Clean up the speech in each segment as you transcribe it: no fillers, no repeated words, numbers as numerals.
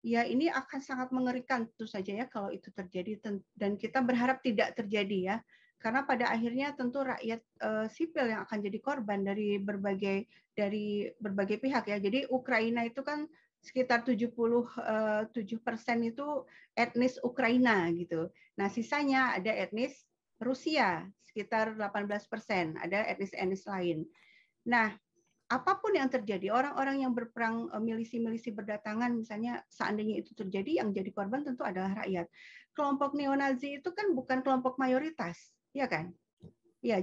ya ini akan sangat mengerikan tentu saja ya kalau itu terjadi, dan kita berharap tidak terjadi ya. Karena pada akhirnya tentu rakyat sipil yang akan jadi korban dari berbagai pihak ya. Jadi Ukraina itu kan sekitar 77% itu etnis Ukraina gitu. Nah, sisanya ada etnis Rusia sekitar 18%, ada etnis lain. Nah, apapun yang terjadi, orang-orang yang berperang, milisi-milisi berdatangan misalnya, seandainya itu terjadi, yang jadi korban tentu adalah rakyat. Kelompok neonazi itu kan bukan kelompok mayoritas, ya kan? Ya,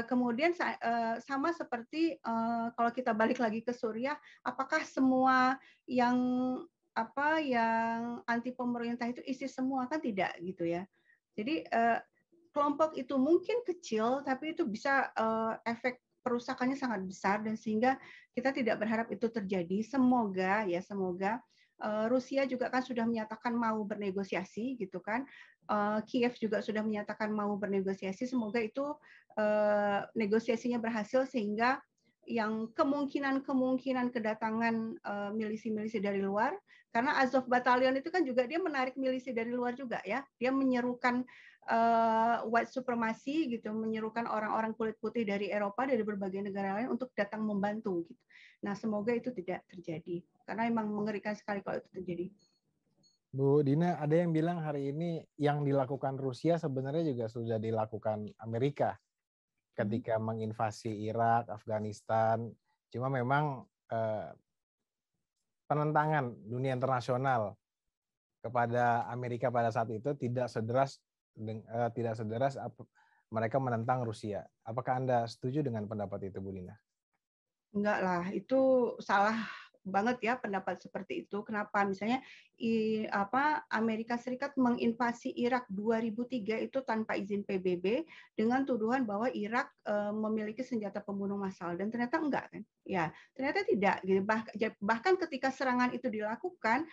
kemudian sama seperti kalau kita balik lagi ke Suriah, apakah semua yang yang anti pemerintah itu ISIS semua? Kan tidak gitu ya. Jadi kelompok itu mungkin kecil, tapi itu bisa efek perusakannya sangat besar, dan sehingga kita tidak berharap itu terjadi. Semoga Rusia juga kan sudah menyatakan mau bernegosiasi gitu kan. Kiev juga sudah menyatakan mau bernegosiasi. Semoga itu negosiasinya berhasil, sehingga yang kemungkinan kedatangan milisi-milisi dari luar, karena Azov Battalion itu kan juga dia menarik milisi dari luar juga ya. Dia menyerukan white supremacy gitu, menyerukan orang-orang kulit putih dari Eropa, dari berbagai negara lain untuk datang membantu gitu. Nah, semoga itu tidak terjadi, karena memang mengerikan sekali kalau itu terjadi. Bu Dina, ada yang bilang hari ini yang dilakukan Rusia sebenarnya juga sudah dilakukan Amerika ketika menginvasi Irak, Afghanistan. Cuma memang penentangan dunia internasional kepada Amerika pada saat itu tidak sederas mereka menentang Rusia. Apakah Anda setuju dengan pendapat itu, Bu Dina? Enggak lah, itu salah banget ya pendapat seperti itu. Kenapa? Misalnya Amerika Serikat menginvasi Irak 2003 itu tanpa izin PBB dengan tuduhan bahwa Irak memiliki senjata pembunuh massal, dan ternyata enggak kan? Ya, ternyata tidak. Bahkan ketika serangan itu dilakukan,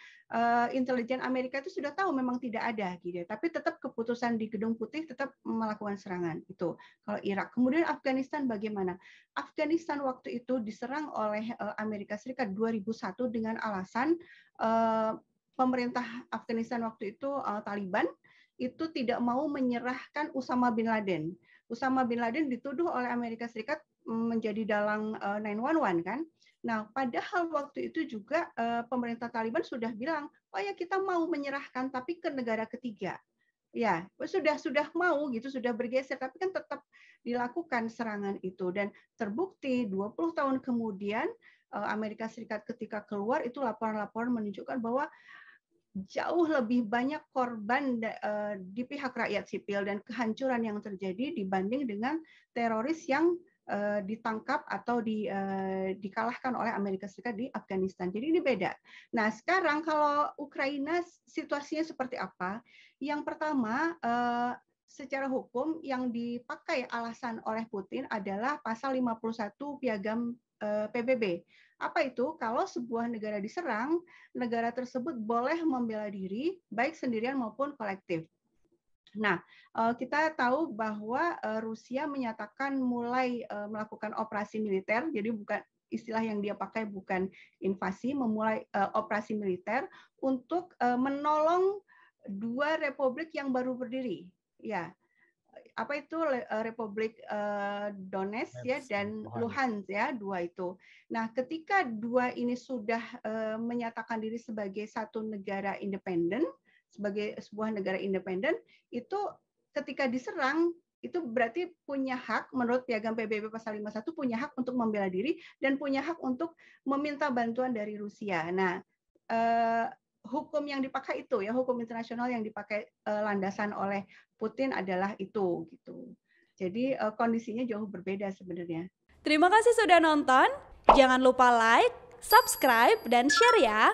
intelijen Amerika itu sudah tahu memang tidak ada gitu. Tapi tetap keputusan di Gedung Putih tetap melakukan serangan itu. Kalau Irak, kemudian Afghanistan bagaimana? Afghanistan waktu itu diserang oleh Amerika Serikat 2001 dengan alasan pemerintah Afghanistan waktu itu Taliban itu tidak mau menyerahkan Usama bin Laden. Usama bin Laden dituduh oleh Amerika Serikat menjadi dalang 911 kan. Nah, padahal waktu itu juga pemerintah Taliban sudah bilang, oh ya kita mau menyerahkan tapi ke negara ketiga. Ya, sudah mau gitu, sudah bergeser, tapi kan tetap dilakukan serangan itu, dan terbukti 20 tahun kemudian Amerika Serikat ketika keluar itu laporan-laporan menunjukkan bahwa jauh lebih banyak korban di pihak rakyat sipil dan kehancuran yang terjadi dibanding dengan teroris yang ditangkap atau dikalahkan oleh Amerika Serikat di Afghanistan. Jadi ini beda. Nah, sekarang kalau Ukraina situasinya seperti apa? Yang pertama, secara hukum yang dipakai alasan oleh Putin adalah pasal 51 Piagam PBB. Apa itu? Kalau sebuah negara diserang, negara tersebut boleh membela diri baik sendirian maupun kolektif. Nah, kita tahu bahwa Rusia menyatakan mulai melakukan operasi militer, jadi bukan istilah yang dia pakai bukan invasi, memulai operasi militer untuk menolong dua republik yang baru berdiri. Ya, apa itu Republik Donetsk ya dan Luhansk ya, dua itu. Nah, ketika dua ini sudah menyatakan diri sebagai satu negara independen, sebagai sebuah negara independen, itu ketika diserang itu berarti punya hak menurut Piagam PBB pasal 51 punya hak untuk membela diri dan punya hak untuk meminta bantuan dari Rusia. Nah, hukum yang dipakai itu ya, hukum internasional yang dipakai landasan oleh Putin adalah itu gitu. Jadi kondisinya jauh berbeda sebenarnya. Terima kasih sudah nonton. Jangan lupa like, subscribe, dan share ya.